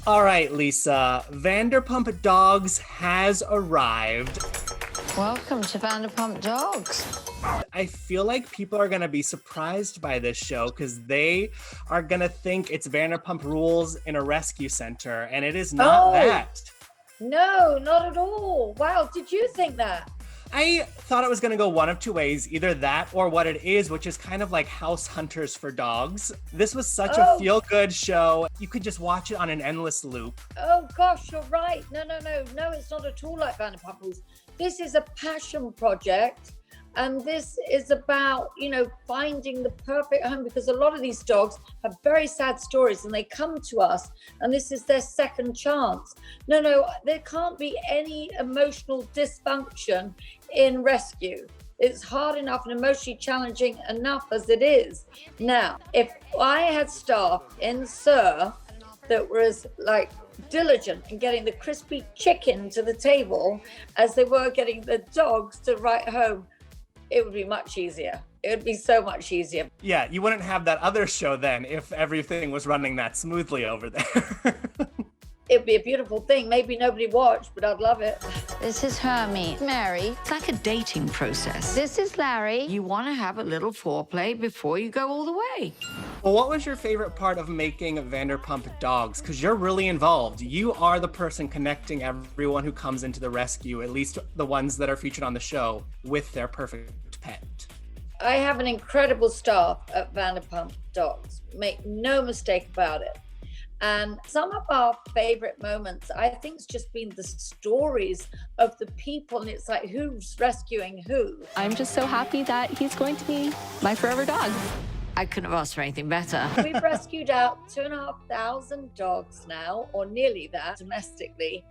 All right, Lisa, Vanderpump Dogs has arrived. Welcome to Vanderpump Dogs. I feel like people are going to be surprised by this show because they are going to think it's Vanderpump Rules in a rescue center, and it is not that. No, not at all. Wow, did you think that? I thought it was going to go one of two ways, either that or what it is, which is kind of like House Hunters for dogs. This was such a feel-good show. You could just watch it on an endless loop. Oh gosh, you're right. No, it's not at all like Vanderpump Rules. This is a passion project. And this is about, finding the perfect home, because a lot of these dogs have very sad stories and they come to us and this is their second chance. No, there can't be any emotional dysfunction in rescue. It's hard enough and emotionally challenging enough as it is. Now, if I had staff in SIR that was like diligent in getting the crispy chicken to the table as they were getting the dogs to right home, it would be much easier. It would be so much easier. Yeah, you wouldn't have that other show then if everything was running that smoothly over there. It'd be a beautiful thing. Maybe nobody watched, but I'd love it. This is Hermie. Mary. It's like a dating process. This is Larry. You want to have a little foreplay before you go all the way. Well, what was your favorite part of making Vanderpump Dogs? Because you're really involved. You are the person connecting everyone who comes into the rescue, at least the ones that are featured on the show, with their perfect pet. I have an incredible staff at Vanderpump Dogs. Make no mistake about it. And some of our favorite moments, I think, it's just been the stories of the people. And it's like, who's rescuing who? I'm just so happy that he's going to be my forever dog. I couldn't have asked for anything better. We've rescued out 2,500 dogs now, or nearly that, domestically.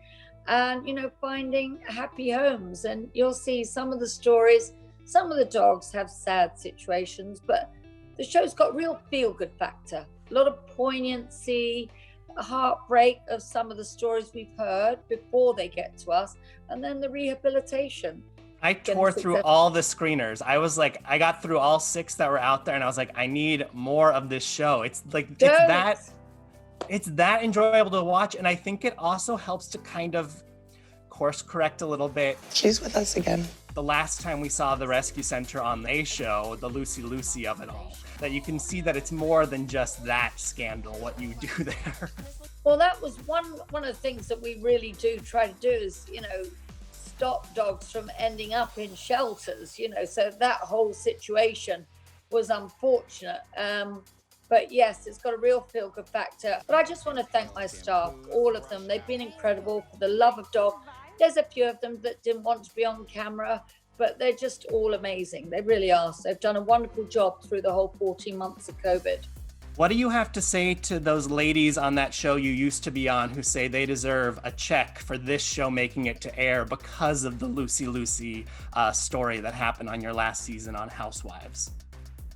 And, finding happy homes. And you'll see some of the stories. Some of the dogs have sad situations, but the show's got real feel-good factor. A lot of poignancy, heartbreak of some of the stories we've heard before they get to us, and then the rehabilitation. I tore through all the screeners. I got through all 6 that were out there, and I was like, I need more of this show. It's that enjoyable to watch, and I think it also helps to kind of course correct a little bit. She's with us again. The last time we saw the rescue center on the show, the Lucy of it all, that you can see that it's more than just that scandal, what you do there. Well, that was one of the things that we really do try to do is, stop dogs from ending up in shelters, so that whole situation was unfortunate. But yes, it's got a real feel-good factor. But I just want to thank my staff, all of them. They've been incredible for the love of dog. There's a few of them that didn't want to be on camera, but they're just all amazing. They really are. So they've done a wonderful job through the whole 14 months of COVID. What do you have to say to those ladies on that show you used to be on who say they deserve a check for this show making it to air because of the Lucy story that happened on your last season on Housewives?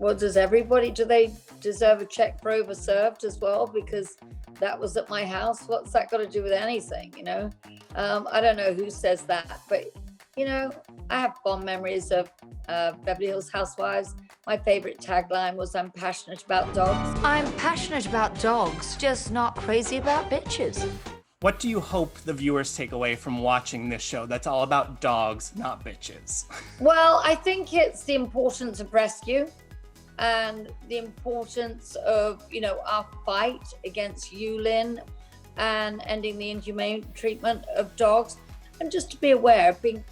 Well, do they deserve a check for overserved as well? Because that was at my house. What's that got to do with anything, I don't know who says that, but, I have fond memories of Beverly Hills Housewives. My favorite tagline was, I'm passionate about dogs. I'm passionate about dogs, just not crazy about bitches. What do you hope the viewers take away from watching this show that's all about dogs, not bitches? Well, I think it's the importance of rescue and the importance of, our fight against Yulin and ending the inhumane treatment of dogs, and just to be aware of being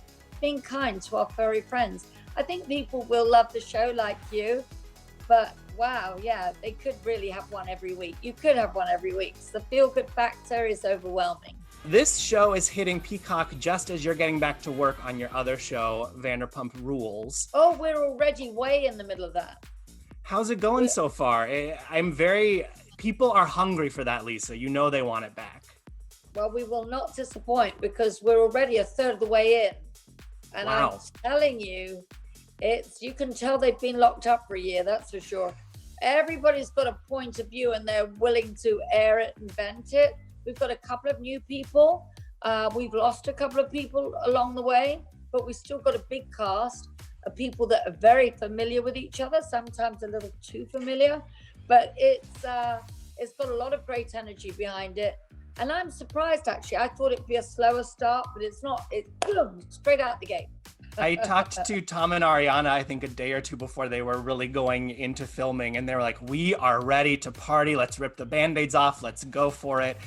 kind to our furry friends. I think people will love the show like you, but wow, yeah, they could really have one every week. You could have one every week. So the feel-good factor is overwhelming. This show is hitting Peacock just as you're getting back to work on your other show, Vanderpump Rules. Oh, we're already way in the middle of that. How's it going so far? People are hungry for that, Lisa. They want it back. Well, we will not disappoint because we're already a third of the way in. And wow. I'm telling you, you can tell they've been locked up for a year, that's for sure. Everybody's got a point of view and they're willing to air it and vent it. We've got a couple of new people. We've lost a couple of people along the way, but we've still got a big cast of people that are very familiar with each other, sometimes a little too familiar, but it's got a lot of great energy behind it. And I'm surprised, actually. I thought it'd be a slower start, but it's not. It's boom, straight out the gate. I talked to Tom and Ariana, I think a day or two before they were really going into filming, and they were like, we are ready to party. Let's rip the Band-Aids off. Let's go for it.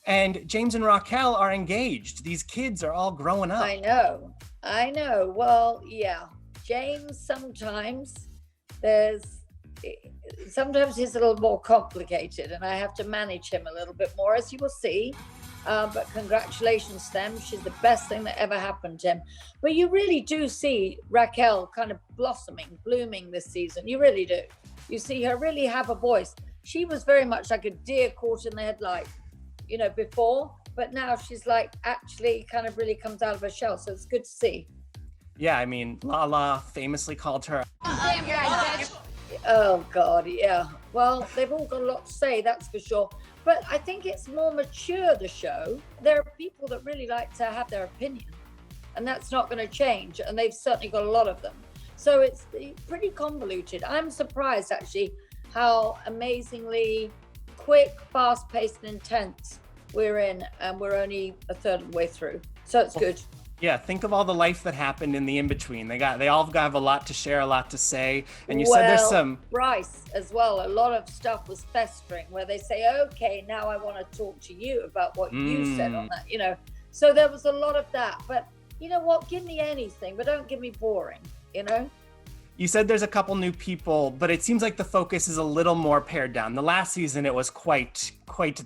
And James and Raquel are engaged. These kids are all growing up. I know. Well, yeah. James, sometimes he's a little more complicated, and I have to manage him a little bit more, as you will see. But congratulations to them. She's the best thing that ever happened to him. But you really do see Raquel kind of blooming this season. You really do. You see her really have a voice. She was very much like a deer caught in the headlight, before. But now she's like actually kind of really comes out of her shell. So it's good to see. Yeah, I mean, Lala famously called her. Oh, God, yeah. Well, they've all got a lot to say, that's for sure. But I think it's more mature, the show. There are people that really like to have their opinion, and that's not going to change. And they've certainly got a lot of them. So it's pretty convoluted. I'm surprised, actually, how amazingly quick, fast-paced, and intense we're in, and we're only a third of the way through. So it's good. Yeah, think of all the life that happened in the in-between. They all have a lot to share, a lot to say. And you said there's some... Bryce as well, a lot of stuff was festering where they say, okay, now I want to talk to you about what you said on that, So there was a lot of that. But you know what? Give me anything, but don't give me boring, You said there's a couple new people, but it seems like the focus is a little more pared down. The last season, it was quite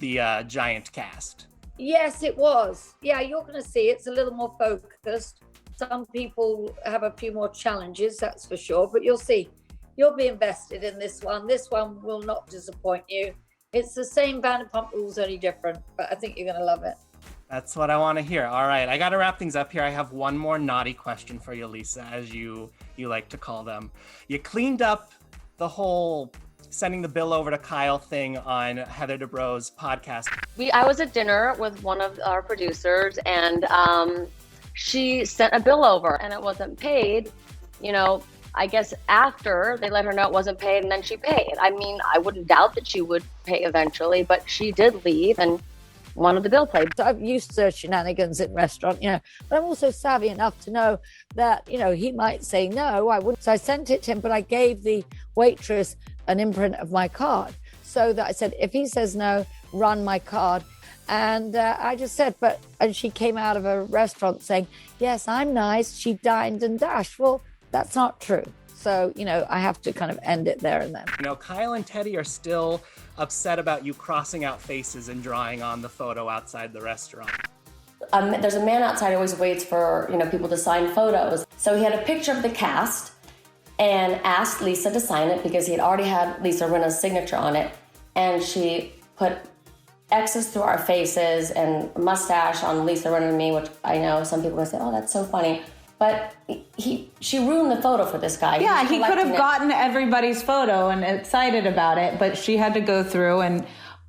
the giant cast. Yes, it was. Yeah, you're going to see it's a little more focused. Some people have a few more challenges, that's for sure. But you'll see. You'll be invested in this one. This one will not disappoint you. It's the same Vanderpump Rules, only different. But I think you're going to love it. That's what I want to hear. All right, I got to wrap things up here. I have one more naughty question for you, Lisa, as you like to call them. You cleaned up the whole sending the bill over to Kyle thing on Heather Dubrow's podcast. I was at dinner with one of our producers, and she sent a bill over, and it wasn't paid. I guess after they let her know it wasn't paid, and then she paid. I mean, I wouldn't doubt that she would pay eventually, but she did leave and wanted the bill paid. So I've used to shenanigans in restaurant, but I'm also savvy enough to know that, he might say no, I wouldn't. So I sent it to him, but I gave the waitress an imprint of my card so that I said, if he says no, run my card. And I just said, and she came out of a restaurant saying, yes, I'm nice. She dined and dashed. Well, that's not true. So, I have to kind of end it there and then. Kyle and Teddy are still upset about you crossing out faces and drawing on the photo outside the restaurant. There's a man outside who always waits for, people to sign photos. So he had a picture of the cast and asked Lisa to sign it because he had already had Lisa Rinna's signature on it. And she put X's through our faces and a mustache on Lisa Rinna and me, which I know some people would say, oh, that's so funny. But she ruined the photo for this guy. Yeah, he could have gotten everybody's photo and excited about it, but she had to go through and,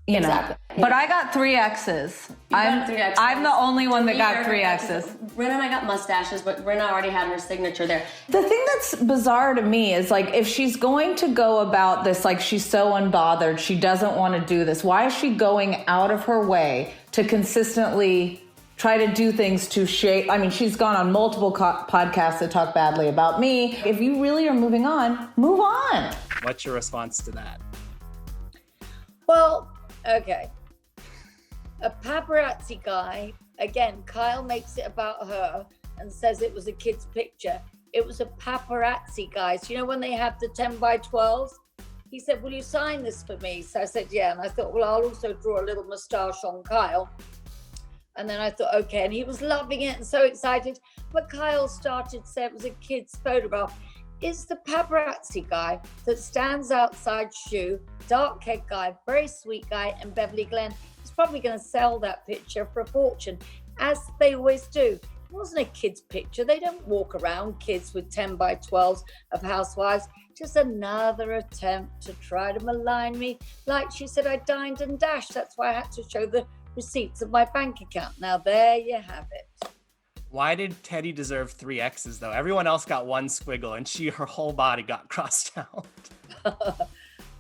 Exactly. But I got 3 X's. I'm the only one that got 3 X's. Rinna and I got mustaches, but Rinna already had her signature there. The thing that's bizarre to me is, if she's going to go about this, she's so unbothered, she doesn't want to do this, why is she going out of her way to consistently try to do things to shape? I mean, she's gone on multiple podcasts that talk badly about me. If you really are moving on, move on. What's your response to that? Well, okay. A paparazzi guy, again, Kyle makes it about her and says it was a kid's picture. It was a paparazzi, guys. When they have the 10 by 12s? He said, will you sign this for me? So I said, yeah. And I thought, well, I'll also draw a little moustache on Kyle. And then I thought, okay. And he was loving it and so excited. But Kyle started to say it was a kid's photograph. It's the paparazzi guy that stands outside Shoe, dark-haired guy, very sweet guy, and Beverly Glenn is probably going to sell that picture for a fortune, as they always do. It wasn't a kid's picture. They don't walk around, kids with 10 by 12s of Housewives. Just another attempt to try to malign me. Like she said, I dined and dashed. That's why I had to show the receipts of my bank account. Now, there you have it. Why did Teddy deserve 3 X's, though? Everyone else got 1 squiggle, and her whole body got crossed out.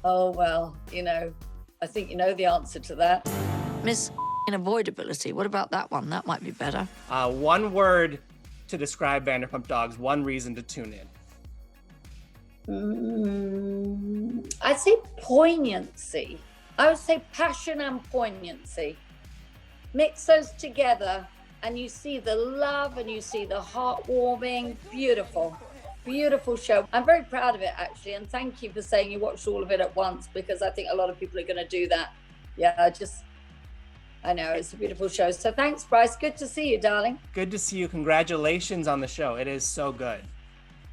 Oh, well, I think you know the answer to that. Miss Unavoidability. What about that one? That might be better. One word to describe Vanderpump Dogs, one reason to tune in. I'd say poignancy. I would say passion and poignancy. Mix those together and you see the love and you see the heartwarming. Beautiful, beautiful show. I'm very proud of it, actually. And thank you for saying you watched all of it at once, because I think a lot of people are going to do that. Yeah, I know, it's a beautiful show. So thanks, Bryce. Good to see you, darling. Good to see you. Congratulations on the show. It is so good.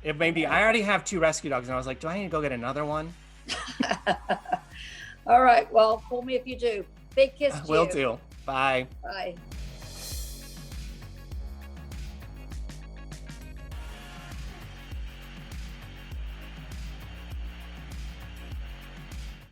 It made me, I already have 2 rescue dogs, and I was like, do I need to go get another one? All right, well, call me if you do. Big kiss to you. Will do. Bye. Bye.